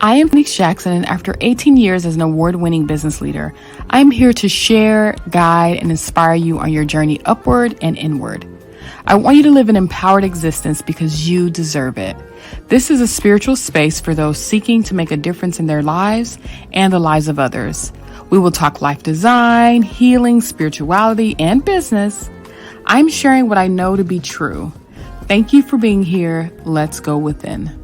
I am Phoenix Jackson, and after 18 years as an award-winning business leader, I'm here to share, guide, and inspire you on your journey upward and inward. I want you to live an empowered existence because you deserve it. This is a spiritual space for those seeking to make a difference in their lives and the lives of others. We will talk life design, healing, spirituality, and business. I'm sharing what I know to be true. Thank you for being here. Let's go within.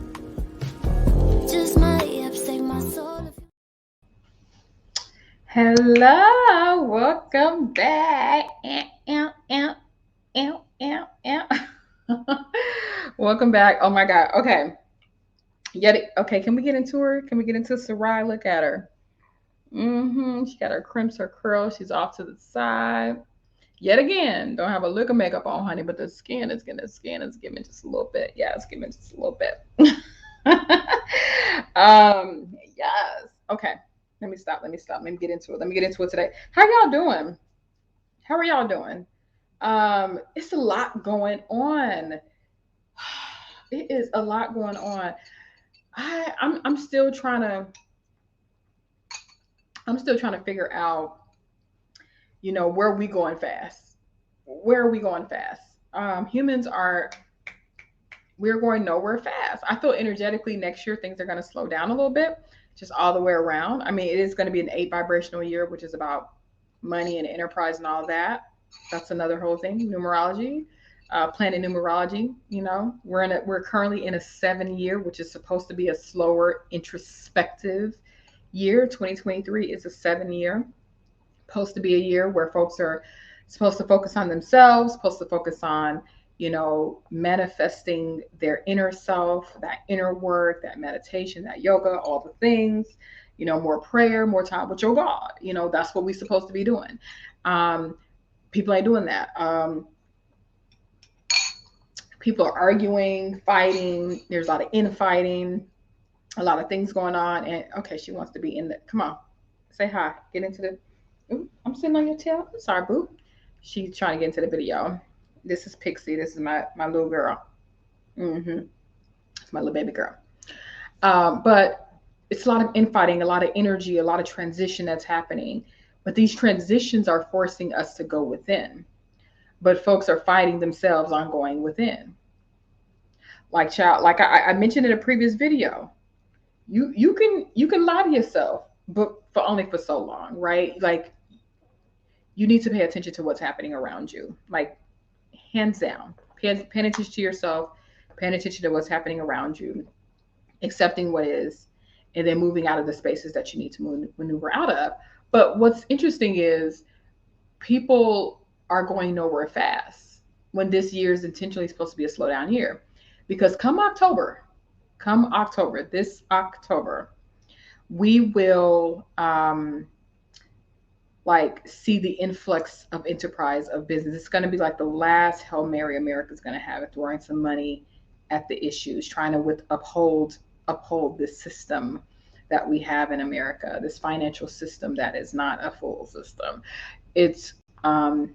Hello, welcome back. Welcome back. Oh my God. Okay. Okay. Can we get into her? Can we get into Sarai? Look at her. She got her crimps, her curls. She's off to the side. Yet again, don't have a lick of makeup on, honey, but the skin is giving just a little bit. Yeah, it's giving just a little bit. Yes. Okay. Let me stop. Let me get into it today. How y'all doing? How are y'all doing? It's a lot going on. It is a lot going on. I'm still trying to figure out, where are we going fast? Humans we're going nowhere fast. I feel energetically next year things are going to slow down a little bit, just all the way around. I mean, it is going to be an 8 vibrational year, which is about money and enterprise and all of that. That's another whole thing. Numerology, planet numerology. We're currently in a 7 year, which is supposed to be a slower, introspective year. 2023 is a 7 year, supposed to be a year where folks are supposed to focus on themselves, supposed to focus on manifesting their inner self, that inner work, that meditation, that yoga, all the things, more prayer, more time with your God. That's what we're supposed to be doing. People ain't doing that. People are arguing, fighting. There's a lot of infighting, a lot of things going on. And okay, she wants to be in the, come on, say hi, get into the, ooh, I'm sitting on your tail. I'm sorry, boo. She's trying to get into the video. This is Pixie. This is my little girl. It's my little baby girl. But it's a lot of infighting, a lot of energy, a lot of transition that's happening. But these transitions are forcing us to go within. But folks are fighting themselves on going within. Like I mentioned in a previous video, you can lie to yourself, but for so long, right? Like you need to pay attention to what's happening around you. Like hands down, paying attention to yourself, paying attention to what's happening around you, accepting what is, and then moving out of the spaces that you need to maneuver out of. But what's interesting is people are going nowhere fast when this year is intentionally supposed to be a slowdown year. Because come October, this October, we will see the influx of enterprise, of business. It's going to be like the last Hail Mary America's going to have it, throwing some money at the issues, trying to uphold this system that we have in America, this financial system that is not a full system. It's going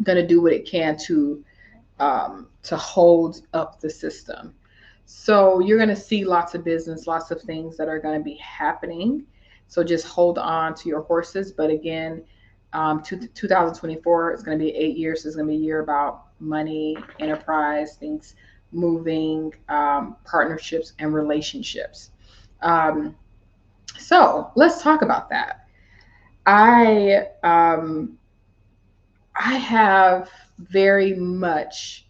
to do what it can to hold up the system. So you're going to see lots of business, lots of things that are going to be happening. So just hold on to your horses. But again, 2024 is going to be 8 years. So it's going to be a year about money, enterprise, things moving, partnerships and relationships. So let's talk about that. I have very much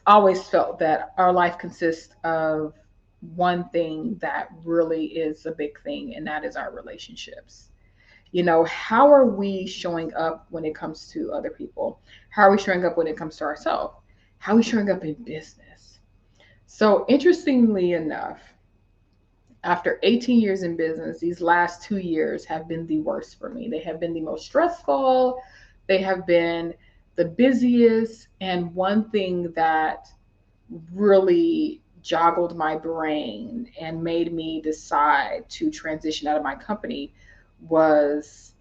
always felt that our life consists of one thing that really is a big thing, and that is our relationships. How are we showing up when it comes to other people? How are we showing up when it comes to ourselves? How are we showing up in business? So interestingly enough, after 18 years in business, these last 2 years have been the worst for me. They have been the most stressful. They have been the busiest. And one thing that really joggled my brain and made me decide to transition out of my company was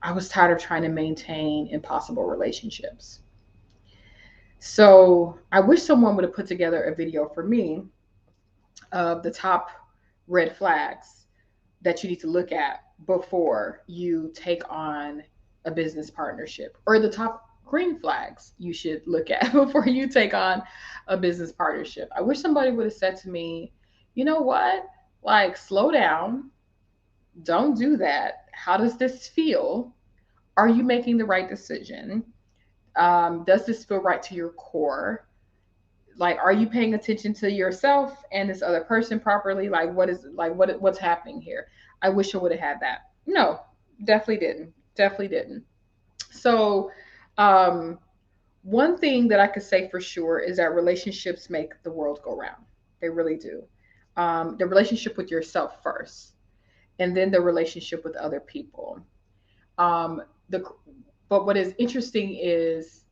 I was tired of trying to maintain impossible relationships. So I wish someone would have put together a video for me of the top red flags that you need to look at before you take on a business partnership, or the top green flags you should look at before you take on a business partnership. I wish somebody would have said to me, you know what? Like, slow down. Don't do that. How does this feel? Are you making the right decision? Does this feel right to your core? Like, are you paying attention to yourself and this other person properly? Like, what's happening here? I wish I would have had that. No, definitely didn't. Definitely didn't. So, um, one thing that I could say for sure is that relationships make the world go round. They really do. The relationship with yourself first, and then the relationship with other people. The but what is interesting is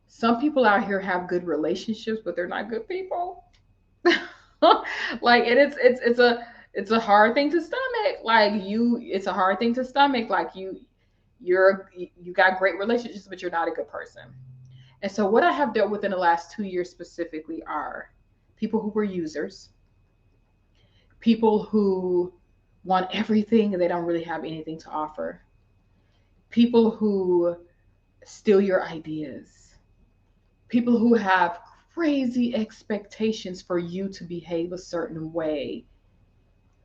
some people out here have good relationships, but they're not good people. Like, and it's a hard thing to stomach. It's a hard thing to stomach. Like, you got great relationships, but you're not a good person. And so what I have dealt with in the last 2 years specifically are people who were users, people who want everything and they don't really have anything to offer, people who steal your ideas, people who have crazy expectations for you to behave a certain way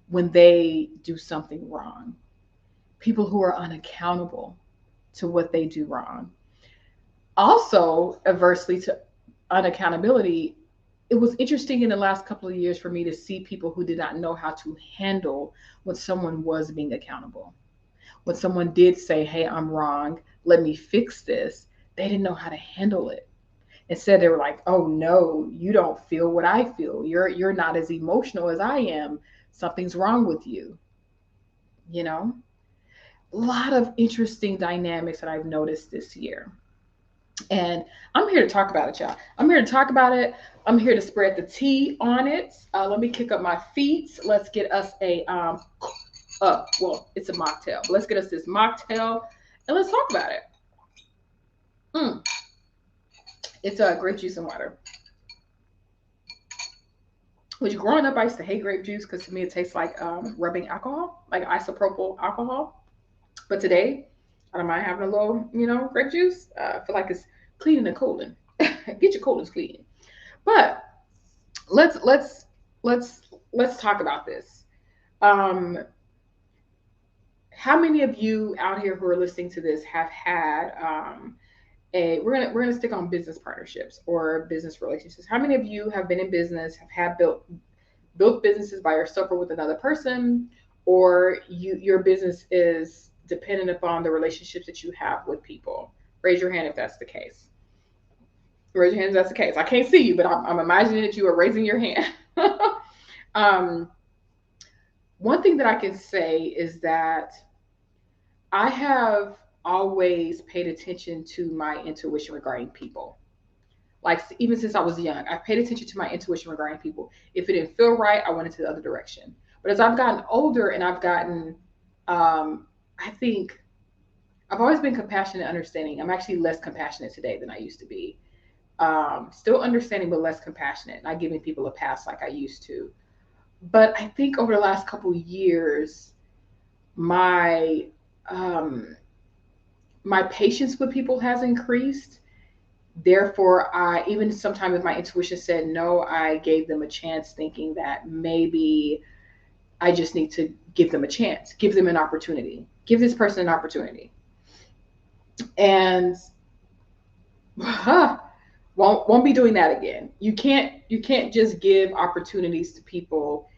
when they do something wrong, people who are unaccountable to what they do wrong. Also, adversely to unaccountability, it was interesting in the last couple of years for me to see people who did not know how to handle when someone was being accountable. When someone did say, hey, I'm wrong, let me fix this, they didn't know how to handle it. Instead, they were like, oh no, you don't feel what I feel. You're not as emotional as I am. Something's wrong with you. You know? A lot of interesting dynamics that I've noticed this year. And I'm here to talk about it, y'all. I'm here to talk about it. I'm here to spread the tea on it. Let me kick up my feet. Let's get us well, it's a mocktail. But let's get us this mocktail and let's talk about it. Mm. It's grape juice and water. Which, growing up, I used to hate grape juice because to me it tastes like rubbing alcohol, like isopropyl alcohol. But today, I don't mind having a little, grape juice. I feel like it's cleaning and cooling. Get your coolers clean. But let's let's let's let's talk about this. Um, how many of you out here who are listening to this have had we're gonna stick on business partnerships or business relationships? How many of you have been in business, have had built businesses by yourself or with another person, or your business is dependent upon the relationships that you have with people? Raise your hand if that's the case. Raise your hand if that's the case. I can't see you, but I'm imagining that you are raising your hand. um, one thing that I can say is that I have always paid attention to my intuition regarding people. Like, even since I was young, I paid attention to my intuition regarding people. If it didn't feel right, I went into the other direction. But as I've gotten older and I think I've always been compassionate and understanding. I'm actually less compassionate today than I used to be. Still understanding, but less compassionate, not giving people a pass like I used to. But I think over the last couple of years, my my patience with people has increased. Therefore, I, even sometimes if my intuition said no, I gave them a chance, thinking that maybe I just need to give them a chance, give them an opportunity, give this person an opportunity. And won't be doing that again. You can't just give opportunities to people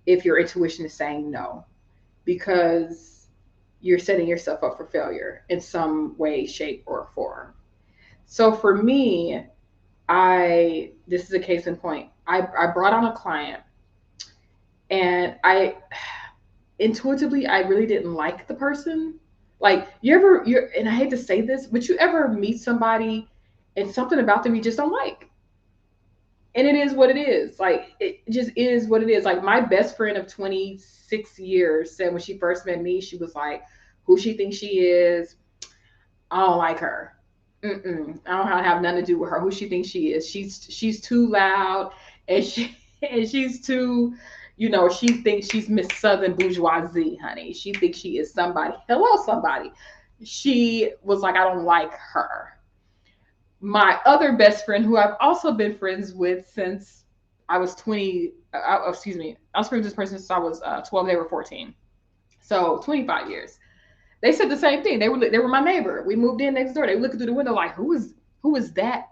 if your intuition is saying no, because you're setting yourself up for failure in some way, shape, or form. So for me, this is a case in point. I brought on a client, and I intuitively I really didn't like the person. Like, and I hate to say this, but you ever meet somebody and something about them you just don't like? And it is what it is. Like, it just is what it is. Like, my best friend of 26 years said when she first met me, she was like, who she thinks she is, I don't like her. I don't have nothing to do with her. Who she thinks she is. She's too loud, and And she's too, she thinks she's Miss Southern bourgeoisie, honey. She thinks she is somebody. Hello, somebody. She was like, I don't like her. My other best friend, who I've also been friends with since I was 20, excuse me, I was friends with this person since I was 12, they were 14. So 25 years. They said the same thing. They were my neighbor. We moved in next door. They were looking through the window like, who is that?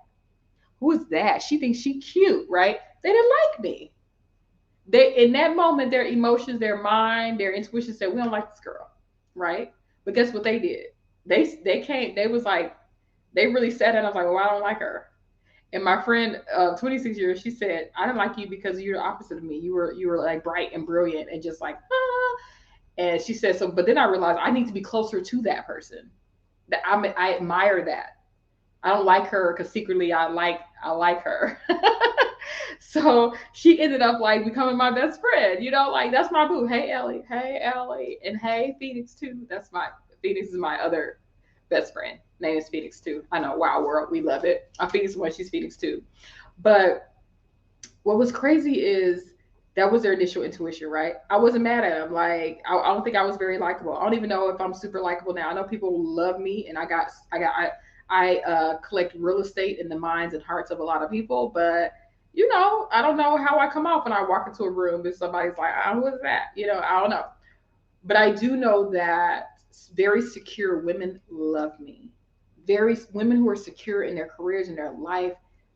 Who is that? She thinks she cute, right? They didn't like me. They, in that moment, their emotions, their mind, their intuition said, we don't like this girl, right? But guess what they did? They came. They was like, they really said it. I was like, well, I don't like her. And my friend, 26 years, she said, I didn't like you because you're the opposite of me. You were like bright and brilliant and just like, ah. And she said, so, but then I realized I need to be closer to that person. That I admire that. I don't like her because secretly I like her. So she ended up like becoming my best friend. Like that's my boo. Hey Ellie, and hey Phoenix too. Phoenix is my other best friend. Name is Phoenix too. I know, wow world, we love it. I'm Phoenix one, she's Phoenix too. But what was crazy is that was their initial intuition, right? I wasn't mad at them. Like I don't think I was very likable. I don't even know if I'm super likable now. I know people love me, and I collect real estate in the minds and hearts of a lot of people, but I don't know how I come off when I walk into a room and somebody's like, who is that? I don't know. But I do know that very secure women love me. Very women who are secure in their careers and their life,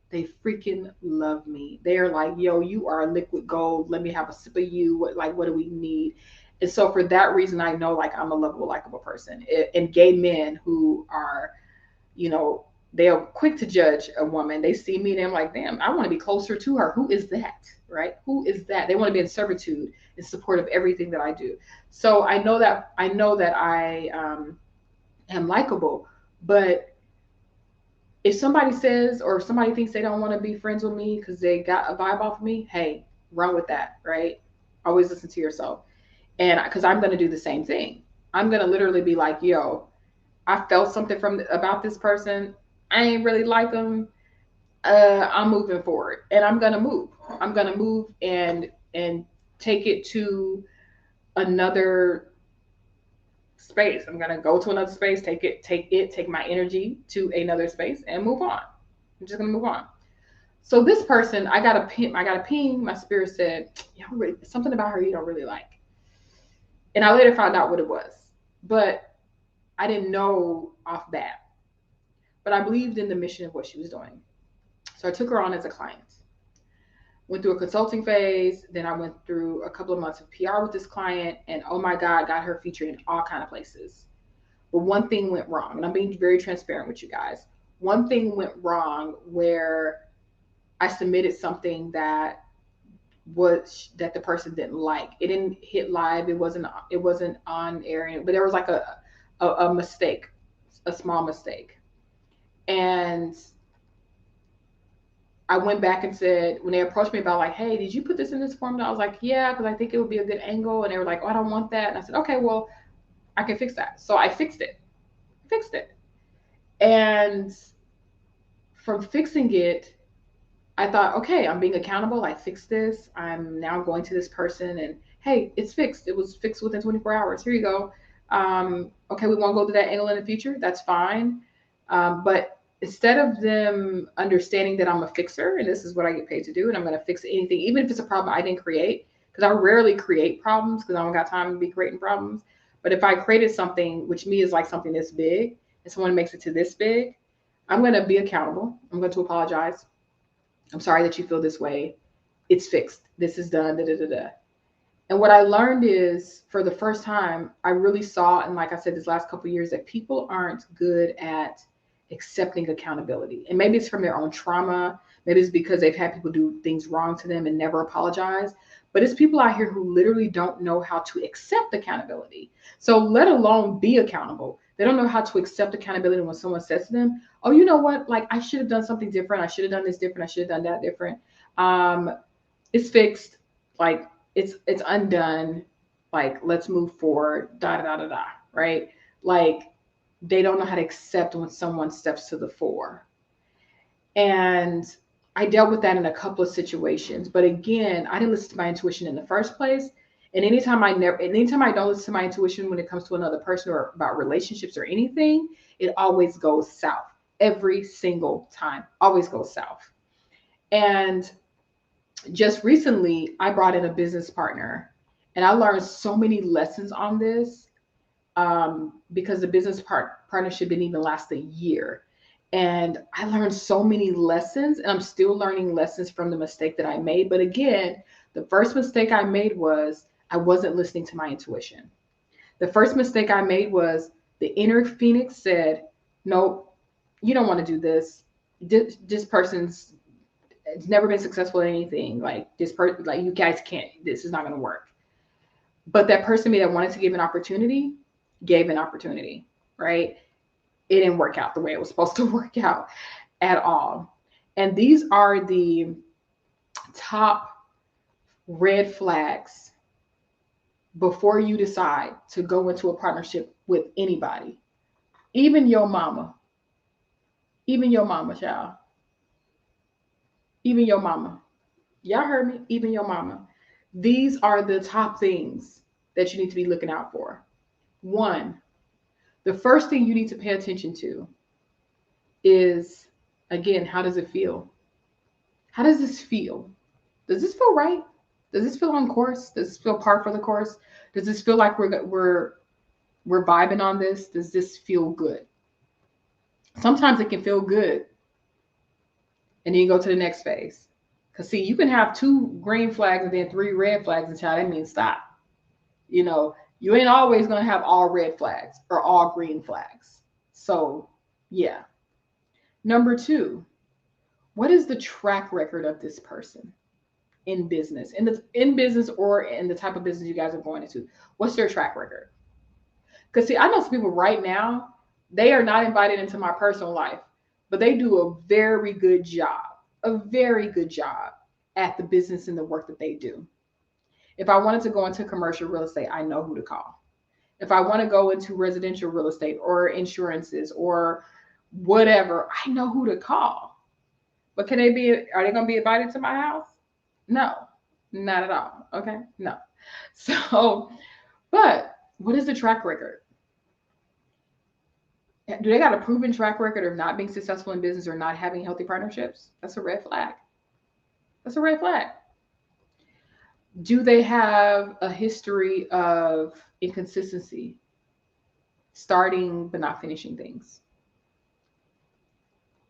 they freaking love me. They are like, yo, you are liquid gold. Let me have a sip of you. What do we need? And so for that reason, I know like I'm a lovable, likable person. And gay men who are, you know, they are quick to judge a woman. They see me and I'm like, damn, I want to be closer to her. Who is that? Right? Who is that? They want to be in servitude in support of everything that I do. So I know that I am likable, but if somebody says or if somebody thinks they don't want to be friends with me because they got a vibe off of me, hey, run with that, right? Always listen to yourself. And because I'm going to do the same thing. I'm going to literally be like, yo, I felt something about this person. I ain't really like them. I'm moving forward, and I'm gonna move. I'm gonna move and take it to another space. I'm gonna go to another space, take my energy to another space, and move on. I'm just gonna move on. So this person, I got a ping. My spirit said, "Yeah, something about her you don't really like," and I later found out what it was, but I didn't know off bat. But I believed in the mission of what she was doing. So I took her on as a client. Went through a consulting phase, then I went through a couple of months of PR with this client, and oh my God, got her featured in all kind of places. But one thing went wrong, and I'm being very transparent with you guys. One thing went wrong where I submitted something that the person didn't like. It didn't hit live. It wasn't on air, but there was like a mistake, a small mistake. And I went back and said, when they approached me about like, hey, did you put this in this form? And I was like, yeah, because I think it would be a good angle. And they were like, oh, I don't want that. And I said, okay, well, I can fix that. So I fixed it. Fixed it. And from fixing it, I thought, okay, I'm being accountable. I fixed this. I'm now going to this person and hey, it's fixed. It was fixed within 24 hours. Here you go. Okay, we won't go to that angle in the future. That's fine. But instead of them understanding that I'm a fixer and this is what I get paid to do and I'm going to fix anything, even if it's a problem I didn't create, because I rarely create problems because I don't got time to be creating problems. But if I created something, which me is like something this big, and someone makes it to this big, I'm going to be accountable. I'm going to apologize. I'm sorry that you feel this way. It's fixed. This is done. Da, da, da, da. And what I learned is for the first time, I really saw, and like I said, this last couple of years, that people aren't good at accepting accountability. And maybe it's from their own trauma. Maybe it's because they've had people do things wrong to them and never apologize. But it's people out here who literally don't know how to accept accountability. So let alone be accountable. They don't know how to accept accountability when someone says to them, oh, you know what? Like I should have done something different. I should have done this different. I should have done that different. It's fixed. Like it's undone. Like let's move forward. Da da da da. Right? Like they don't know how to accept when someone steps to the fore. And I dealt with that in a couple of situations. But again, I didn't listen to my intuition in the first place. And anytime I don't listen to my intuition when it comes to another person or about relationships or anything, it always goes south. Every single time. Always goes south. And just recently, I brought in a business partner, and I learned so many lessons on this, because the partnership didn't even last a year. And I learned so many lessons, and I'm still learning lessons from the mistake that I made. But again, the first mistake I made was I wasn't listening to my intuition. The first mistake I made was the inner Phoenix said, "Nope, you don't want to do this. This person's it's never been successful in anything. Like this person, like you guys can't. This is not going to work." But that person that wanted to give an opportunity gave an opportunity, right? It didn't work out the way it was supposed to work out at all. And these are the top red flags before you decide to go into a partnership with anybody, even your mama, child, even your mama. Y'all heard me, even your mama. These are the top things that you need to be looking out for. One, the first thing you need to pay attention to is, again, how does it feel? How does this feel? Does this feel right? Does this feel on course? Does this feel par for the course? Does this feel like we're vibing on this? Does this feel good? Sometimes it can feel good, and then you go to the next phase. Because see, you can have 2 green flags and then 3 red flags, and child, that means stop. You know, you ain't always gonna have all red flags or all green flags. So yeah. Number 2, what is the track record of this person in business? In business or in the type of business you guys are going into. What's their track record? Because see, I know some people right now, they are not invited into my personal life, but they do a very good job, at the business and the work that they do. If I wanted to go into commercial real estate, I know who to call. If I want to go into residential real estate or insurances or whatever, I know who to call. But are they going to be invited to my house? No, not at all. Okay, no. So, but what is the track record? Do they got a proven track record of not being successful in business or not having healthy partnerships? That's a red flag. That's a red flag. Do they have a history of inconsistency, starting but not finishing things?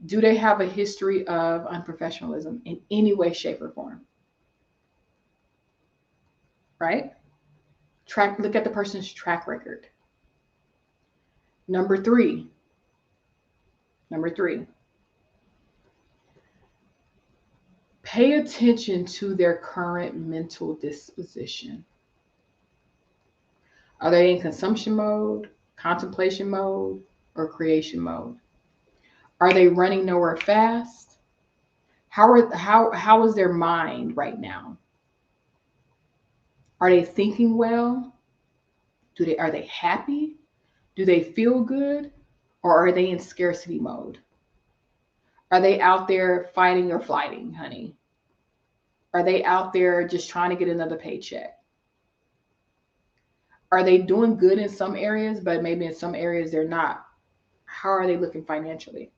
Do they have a history of unprofessionalism in any way, shape, or form? Right? Look at the person's track record. Number three, pay attention to their current mental disposition. Are they in consumption mode, contemplation mode, or creation mode? Are they running nowhere fast? How is their mind right now? Are they thinking well? Are they happy? Do they feel good? Or are they in scarcity mode? Are they out there fighting or flighting, honey? Are they out there just trying to get another paycheck? Are they doing good in some areas, but maybe in some areas they're not? How are they looking financially?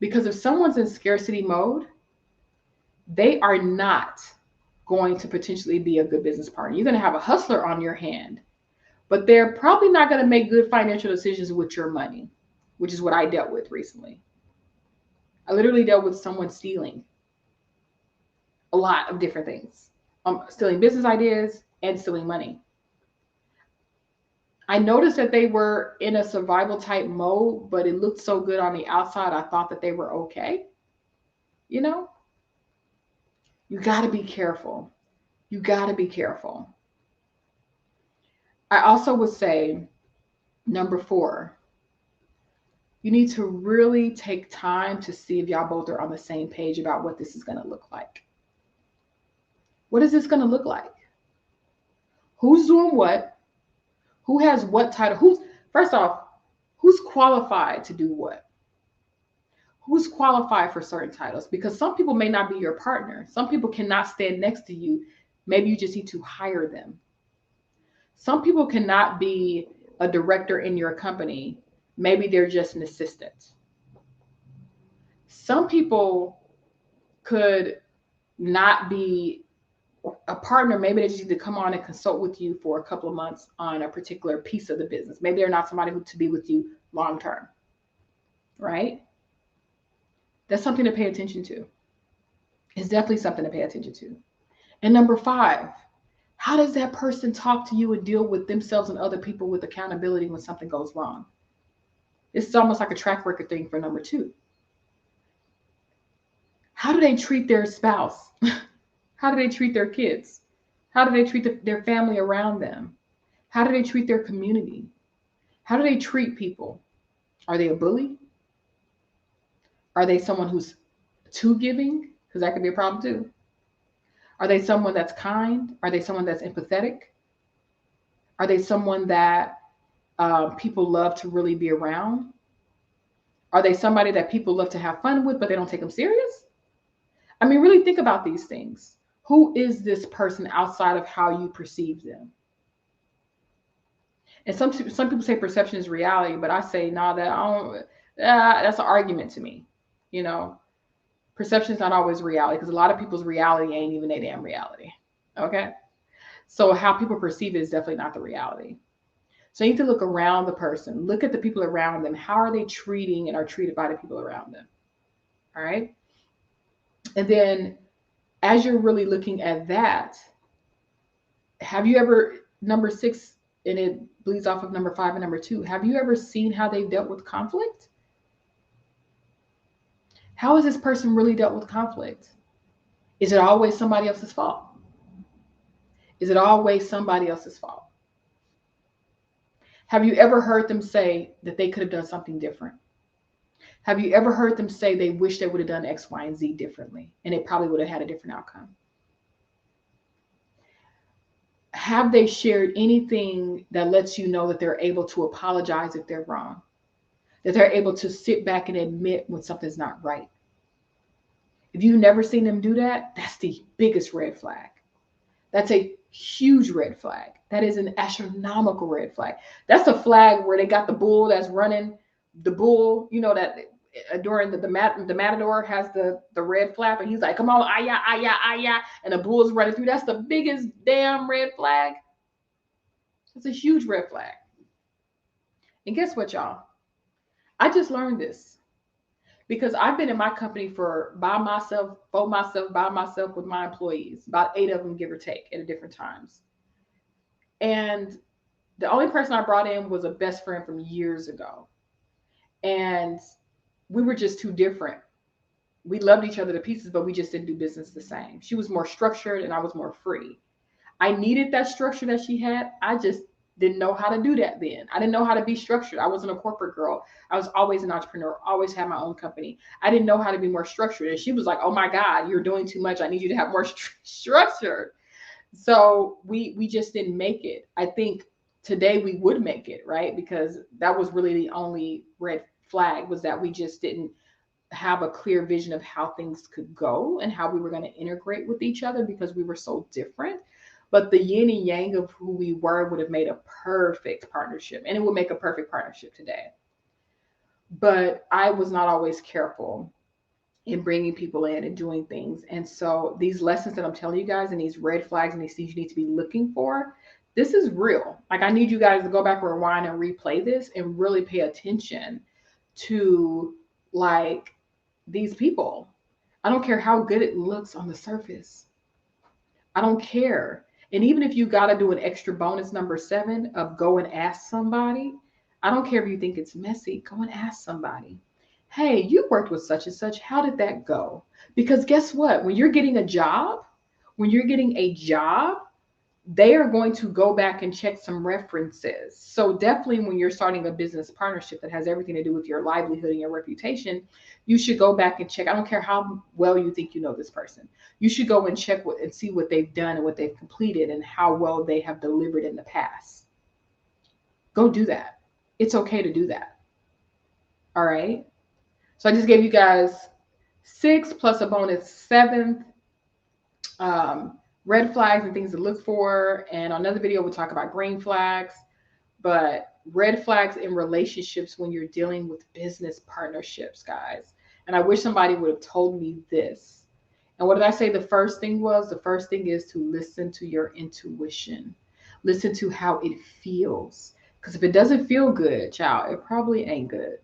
Because if someone's in scarcity mode, they are not going to potentially be a good business partner. You're going to have a hustler on your hand, but they're probably not going to make good financial decisions with your money, which is what I dealt with recently. I literally dealt with someone stealing a lot of different things, stealing business ideas and stealing money. I noticed that they were in a survival type mode, but it looked so good on the outside. I thought that they were okay. You know, you got to be careful. You got to be careful. I also would say, number 4, you need to really take time to see if y'all both are on the same page about what this is going to look like. What is this going to look like? Who's doing what? Who has what title? First off, who's qualified to do what? who's qualified for certain titles, because some people may not be your partner. Some people cannot stand next to you. Maybe you just need to hire them. Some people cannot be a director in your company. Maybe they're just an assistant. Some people could not be a partner. Maybe they just need to come on and consult with you for a couple of months on a particular piece of the business. Maybe they're not somebody who to be with you long term, right? That's something to pay attention to. It's definitely something to pay attention to. And number 5, how does that person talk to you and deal with themselves and other people with accountability when something goes wrong? It's almost like a track record thing for number 2. How do they treat their spouse? How do they treat their kids? How do they treat their family around them? How do they treat their community? How do they treat people? Are they a bully? Are they someone who's too giving? Because that could be a problem too. Are they someone that's kind? Are they someone that's empathetic? Are they someone that people love to really be around? Are they somebody that people love to have fun with, but they don't take them serious? I mean, really think about these things. Who is this person outside of how you perceive them? And some people say perception is reality, but I say, no, that's an argument to me. You know, perception is not always reality, because a lot of people's reality ain't even their damn reality. Okay? So how people perceive it is definitely not the reality. So you need to look around the person. Look at the people around them. How are they treating and are treated by the people around them? All right? And then as you're really looking at that, have you ever, number 6, and it bleeds off of number 5 and number 2, have you ever seen how they've dealt with conflict? How has this person really dealt with conflict? Is it always somebody else's fault? Is it always somebody else's fault? Have you ever heard them say that they could have done something different? Have you ever heard them say they wish they would have done X, Y, and Z differently, and they probably would have had a different outcome? Have they shared anything that lets you know that they're able to apologize if they're wrong? That they're able to sit back and admit when something's not right? If you've never seen them do that, that's the biggest red flag. That's a huge red flag. That is an astronomical red flag. That's a flag where they got the bull that's running. The bull, you know, that during the matador has the red flap, and he's like, come on, aya, aya, aya, and the bull's running through. That's the biggest damn red flag. It's a huge red flag. And guess what, y'all? I just learned this because I've been in my company by myself, with my employees, about 8 of them, give or take, at different times. And the only person I brought in was a best friend from years ago. And we were just too different. We loved each other to pieces, but we just didn't do business the same. She was more structured and I was more free. I needed that structure that she had. I just didn't know how to do that then. I didn't know how to be structured. I wasn't a corporate girl. I was always an entrepreneur, always had my own company. I didn't know how to be more structured. And she was like, oh my God, you're doing too much. I need you to have more structure. So we just didn't make it. I think today we would make it, right? Because that was really the only red flag, was that we just didn't have a clear vision of how things could go and how we were going to integrate with each other, because we were so different. But the yin and yang of who we were would have made a perfect partnership, and it would make a perfect partnership today. But I was not always careful in bringing people in and doing things. And so these lessons that I'm telling you guys, and these red flags and these things you need to be looking for, this is real. Like, I need you guys to go back, rewind, and replay this and really pay attention to, like, these people. I don't care how good it looks on the surface. I don't care. And even if you got to do an extra bonus, number 7, of go and ask somebody, I don't care if you think it's messy, go and ask somebody. Hey, you worked with such and such. How did that go? Because guess what? When you're getting a job, they are going to go back and check some references. So definitely when you're starting a business partnership that has everything to do with your livelihood and your reputation, you should go back and check. I don't care how well you think you know this person. You should go and check and see what they've done and what they've completed and how well they have delivered in the past. Go do that. It's okay to do that. All right. So I just gave you guys 6 plus a bonus 7th, red flags and things to look for. And on another video, we'll talk about green flags, but red flags in relationships when you're dealing with business partnerships, guys. And I wish somebody would have told me this. And what did I say the first thing was? The first thing is to listen to your intuition. Listen to how it feels. Because if it doesn't feel good, child, it probably ain't good.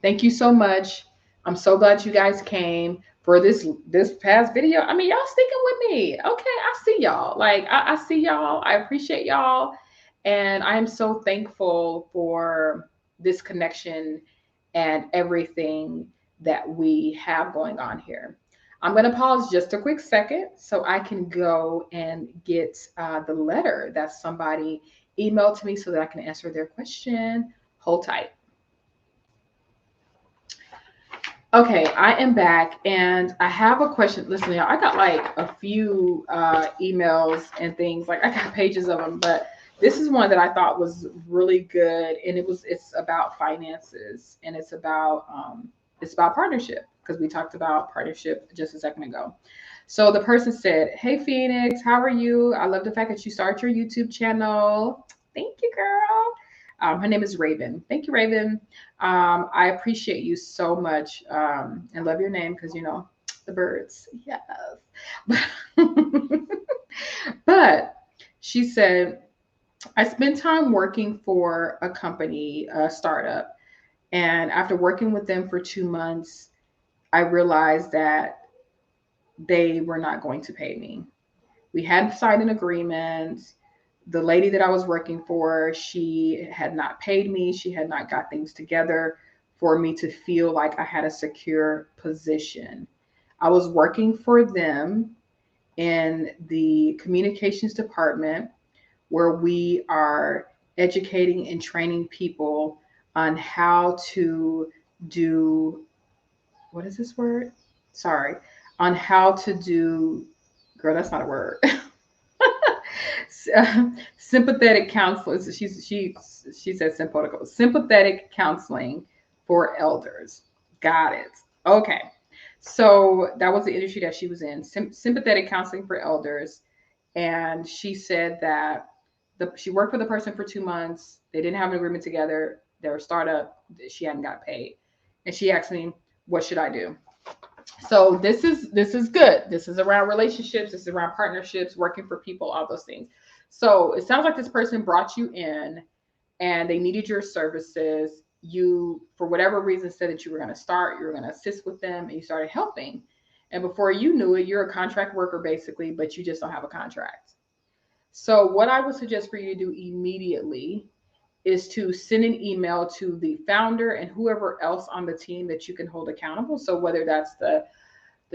Thank you so much. I'm so glad you guys came for this past video. I mean, y'all sticking with me. Okay, I see y'all. Like I see y'all. I appreciate y'all. And I am so thankful for this connection and everything that we have going on here. I'm going to pause just a quick second so I can go and get the letter that somebody emailed to me so that I can answer their question. Hold tight. Okay, I am back and I have a question. Listen, y'all, I got like a few emails and things. Like I got pages of them, but this is one that I thought was really good, and it's about finances, and it's about partnership, because we talked about partnership just a second ago. So the person said, "Hey Phoenix, how are you? I love the fact that you started your YouTube channel. Thank you, girl." Her name is Raven. Thank you, Raven. I appreciate you so much, and love your name because, you know, the birds. Yes. But she said, I spent time working for a company, a startup. And after working with them for 2 months, I realized that they were not going to pay me. We had signed an agreement. The lady that I was working for, she had not paid me. She had not got things together for me to feel like I had a secure position. I was working for them in the communications department, where we are educating and training people on how to do, what is this word? Sorry, on how to do, girl, that's not a word. Sympathetic counseling. So she said sympathetic counseling for elders. Got it. Okay. So that was the industry that she was in. Sympathetic counseling for elders. And she said that she worked for the person for 2 months. They didn't have an agreement together. They were a startup. She hadn't got paid. And she asked me, what should I do? So this is good. This is around relationships. This is around partnerships, working for people, all those things. So it sounds like this person brought you in and they needed your services. You, for whatever reason, said that you were going to start, you were going to assist with them, and you started helping. And before you knew it, you're a contract worker basically, but you just don't have a contract. So what I would suggest for you to do immediately is to send an email to the founder and whoever else on the team that you can hold accountable. So whether that's the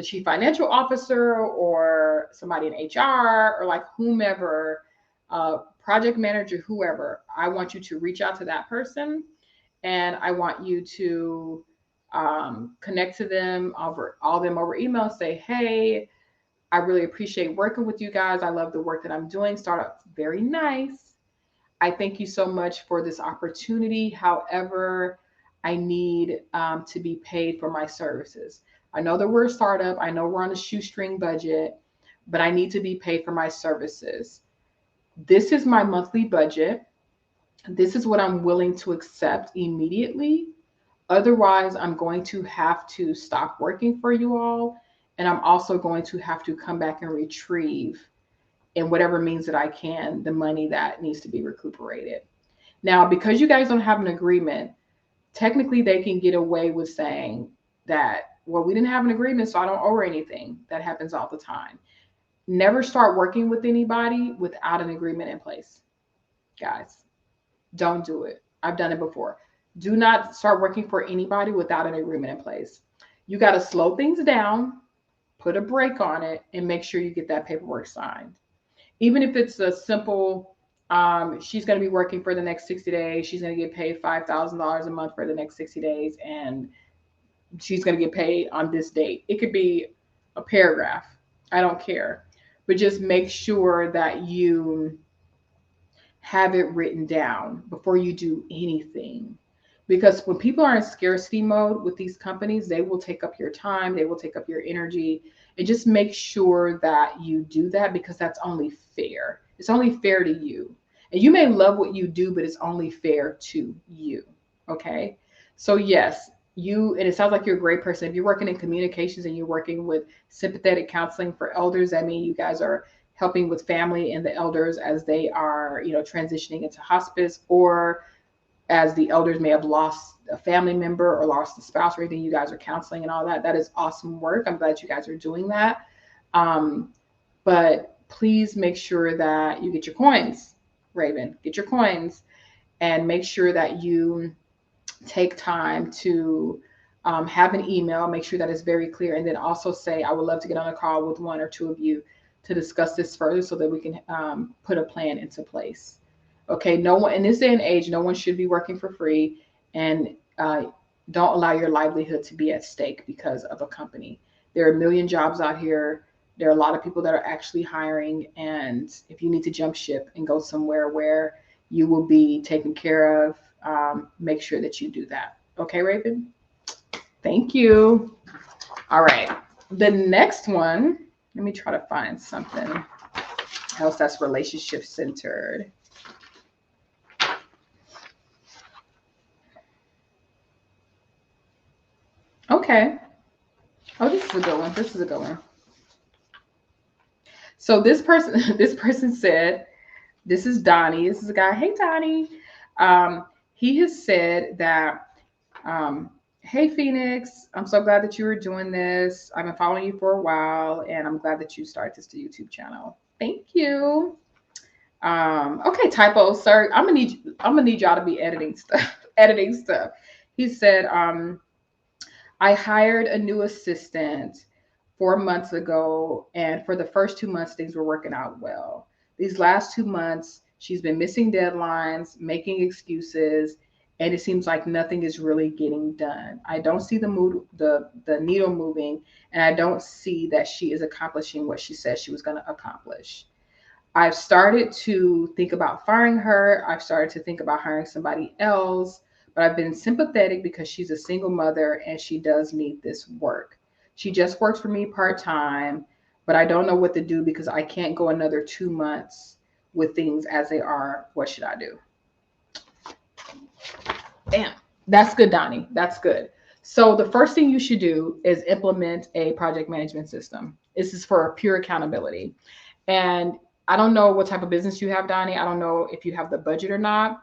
chief financial officer or somebody in HR or like whomever, project manager, whoever, I want you to reach out to that person, and I want you to connect to them over email. Say, hey, I really appreciate working with you guys. I love the work that I'm doing. Startup, very nice. I thank you so much for this opportunity. However, I need to be paid for my services. I know that we're a startup. I know we're on a shoestring budget, but I need to be paid for my services. This is my monthly budget. This is what I'm willing to accept immediately. Otherwise, I'm going to have to stop working for you all. And I'm also going to have to come back and retrieve, in whatever means that I can, the money that needs to be recuperated. Now, because you guys don't have an agreement, technically they can get away with saying that, well, we didn't have an agreement, so I don't owe her anything. That happens all the time. Never start working with anybody without an agreement in place. Guys, don't do it. I've done it before. Do not start working for anybody without an agreement in place. You got to slow things down, put a break on it, and make sure you get that paperwork signed. Even if it's a simple, she's going to be working for the next 60 days. She's going to get paid $5,000 a month for the next 60 days. And she's going to get paid on this date. It could be a paragraph. I don't care. But just make sure that you have it written down before you do anything. Because when people are in scarcity mode with these companies, they will take up your time, they will take up your energy. And just make sure that you do that, because that's only fair. It's only fair to you. And you may love what you do, but it's only fair to you. Okay. So, yes, and it sounds like you're a great person. If you're working in communications and you're working with sympathetic counseling for elders, I mean, you guys are helping with family and the elders as they are, transitioning into hospice, or as the elders may have lost a family member or lost a spouse or anything. You guys are counseling and all that. That is awesome work. I'm glad you guys are doing that. But please make sure that you get your coins, Raven. Get your coins, and make sure that you take time to have an email. Make sure that it's very clear. And then also say, I would love to get on a call with one or two of you to discuss this further so that we can put a plan into place. Okay, no one in this day and age, no one should be working for free, and don't allow your livelihood to be at stake because of a company. There are a million jobs out here. There are a lot of people that are actually hiring, and if you need to jump ship and go somewhere where you will be taken care of, make sure that you do that. Okay, Raven? Thank you. All right. The next one, let me try to find something else that's relationship centered. Okay. Oh, this is a good one. This is a good one. So this person, this person said, this is Donnie. This is a guy. Hey, Donnie. He has said that, hey, Phoenix, I'm so glad that you were doing this. I've been following you for a while, and I'm glad that you started this YouTube channel. Thank you. Okay, typo, sir. I'm gonna need y'all to be editing stuff. He said, I hired a new assistant 4 months ago, and for the first 2 months, things were working out well. These last 2 months, she's been missing deadlines, making excuses, and it seems like nothing is really getting done. I don't see the needle moving, and I don't see that she is accomplishing what she said she was going to accomplish. I've started to think about firing her. I've started to think about hiring somebody else, but I've been sympathetic because she's a single mother and she does need this work. She just works for me part-time, but I don't know what to do because I can't go another 2 months with things as they are. What should I do? Damn, that's good, Donnie. That's good. So the first thing you should do is implement a project management system. This is for pure accountability. And I don't know what type of business you have, Donnie. I don't know if you have the budget or not,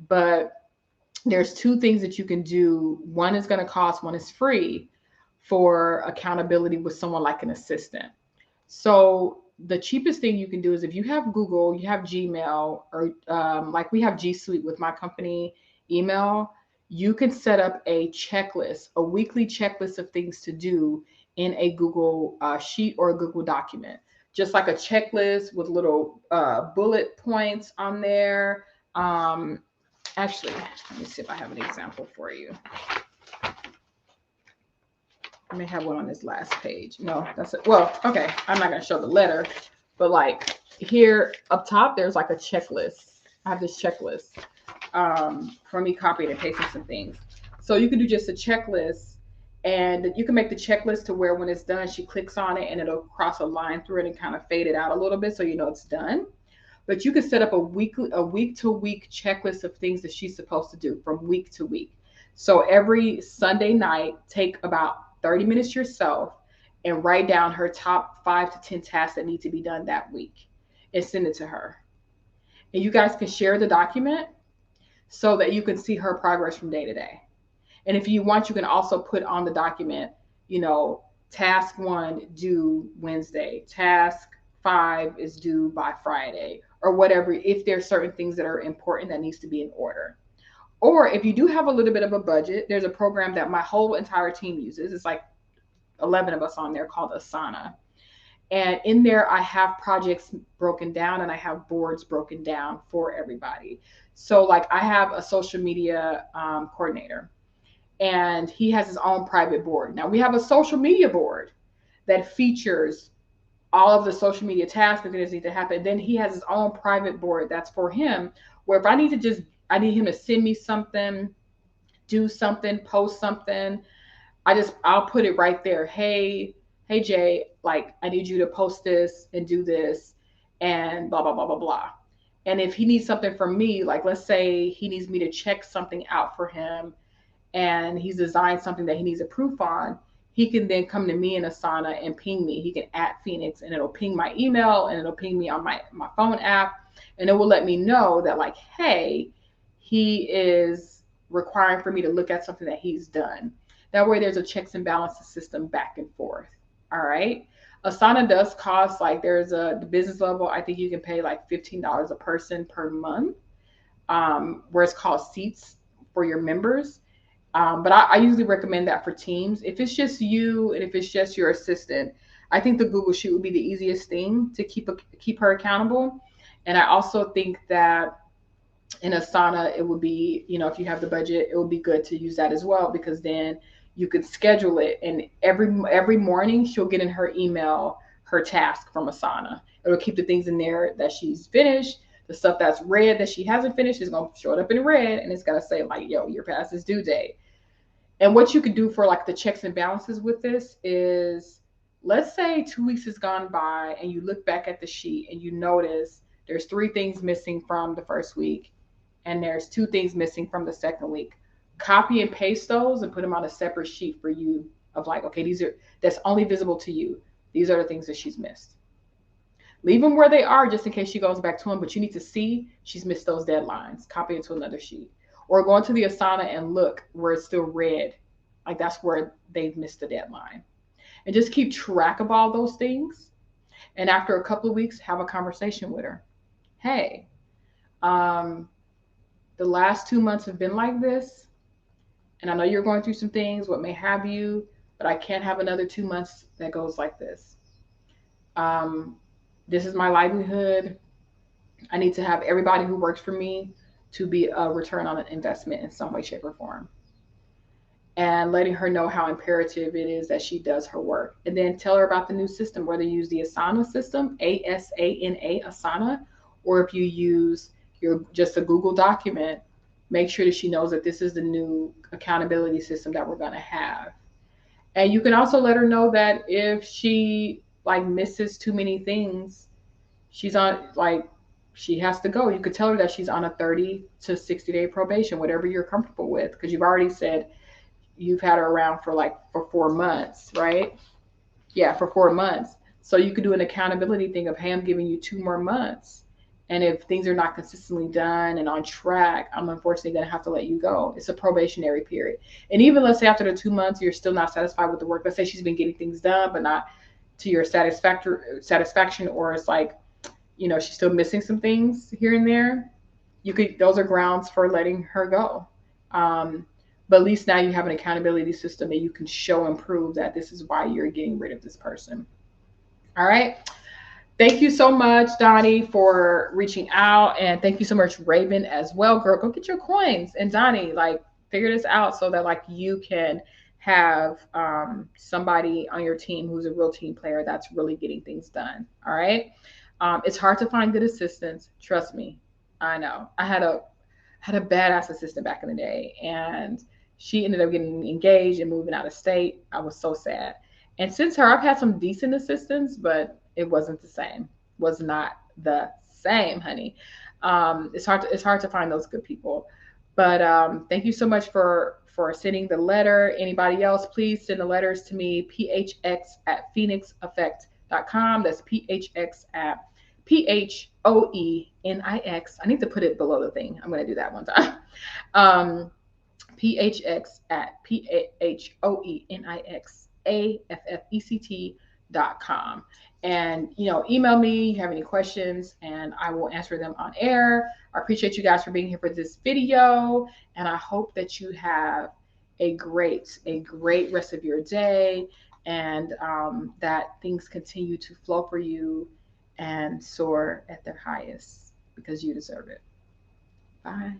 but there's two things that you can do. One is going to cost, one is free for accountability with someone like an assistant. So the cheapest thing you can do is if you have Google, you have Gmail, or like we have G Suite with my company email, you can set up a checklist, a weekly checklist of things to do in a Google sheet or a Google document. Just like a checklist with little bullet points on there. Actually, let me see if I have an example for you. I may have one on this last page. No, that's it. Well, okay, I'm not going to show the letter, but like here up top, there's like a checklist. I have this checklist for me copying and pasting some things. So you can do just a checklist, and you can make the checklist to where when it's done, she clicks on it and it'll cross a line through it and kind of fade it out a little bit so you know it's done. But you can set up a week to week checklist of things that she's supposed to do from week to week. So every Sunday night, take about 30 minutes yourself and write down her top 5 to 10 tasks that need to be done that week and send it to her. And you guys can share the document so that you can see her progress from day to day. And if you want, you can also put on the document, task 1 due Wednesday, task 5 is due by Friday, or whatever, if there's certain things that are important that needs to be in order. Or if you do have a little bit of a budget, there's a program that my whole entire team uses. It's like 11 of us on there called Asana. And in there, I have projects broken down and I have boards broken down for everybody. So like I have a social media coordinator, and he has his own private board. Now we have a social media board that features all of the social media tasks that need to happen. Then he has his own private board that's for him, where if I need him to send me something do something, post something, I'll put it right there. Hey Jay, like I need you to post this and do this and blah blah blah blah blah. And if he needs something from me, like let's say he needs me to check something out for him and he's designed something that he needs a proof on, he can then come to me in Asana and ping me. He can add Phoenix and it'll ping my email and it'll ping me on my phone app and it will let me know that like, hey, he is requiring for me to look at something that he's done. That way there's a checks and balances system back and forth. All right. Asana does cost like there's the business level. I think you can pay like $15 a person per month, where it's called seats for your members. But I usually recommend that for teams. If it's just you and if it's just your assistant, I think the Google Sheet would be the easiest thing to keep her accountable. And I also think that in Asana, it would be, if you have the budget, it would be good to use that as well because then you could schedule it. And every morning she'll get in her email her task from Asana. It'll keep the things in there that she's finished. The stuff that's red that she hasn't finished is going to show it up in red and it's going to say like, yo, you're past this due date. And what you could do for like the checks and balances with this is, let's say 2 weeks has gone by and you look back at the sheet and you notice there's 3 things missing from the first week and there's 2 things missing from the second week. Copy and paste those and put them on a separate sheet for you of like, okay, that's only visible to you. These are the things that she's missed. Leave them where they are just in case she goes back to them, but you need to see she's missed those deadlines. Copy it to another sheet. Or go into the Asana and look where it's still red. Like that's where they've missed the deadline. And just keep track of all those things. And after a couple of weeks, have a conversation with her. Hey, the last 2 months have been like this. And I know you're going through some things, what may have you, but I can't have another 2 months that goes like this. This is my livelihood. I need to have everybody who works for me to be a return on an investment in some way, shape, or form. And letting her know how imperative it is that she does her work. And then tell her about the new system, whether you use the Asana system, ASANA, Asana, or if you use just a Google document, make sure that she knows that this is the new accountability system that we're going to have. And you can also let her know that if she like misses too many things, she's on like she has to go. You could tell her that she's on a 30 to 60 day probation, whatever you're comfortable with, because you've already said you've had her around for 4 months, right? Yeah, for 4 months. So you could do an accountability thing of, hey, I'm giving you 2 more months. And if things are not consistently done and on track, I'm unfortunately going to have to let you go. It's a probationary period. And even let's say after the 2 months, you're still not satisfied with the work. Let's say she's been getting things done, but not to your satisfaction, or it's like, she's still missing some things here and there. Those are grounds for letting her go. But at least now you have an accountability system that you can show and prove that this is why you're getting rid of this person. All right. Thank you so much, Donnie, for reaching out. And thank you so much, Raven, as well. Girl, go get your coins. And Donnie, like, figure this out so that, like, you can have somebody on your team who's a real team player that's really getting things done. All right. It's hard to find good assistants. Trust me. I know. I had a badass assistant back in the day, and she ended up getting engaged and moving out of state. I was so sad. And since her, I've had some decent assistants, but it wasn't the same. Was not the same, honey. It's hard to find those good people. But thank you so much for sending the letter. Anybody else, please send the letters to me, phx@phoenixeffect.com. That's phx at PHOENIX. I need to put it below the thing. I'm going to do that one time. PHX at PHOENIXAFFECT.com. And, email me if you have any questions and I will answer them on air. I appreciate you guys for being here for this video. And I hope that you have a great rest of your day, and that things continue to flow for you and soar at their highest, because you deserve it. Bye.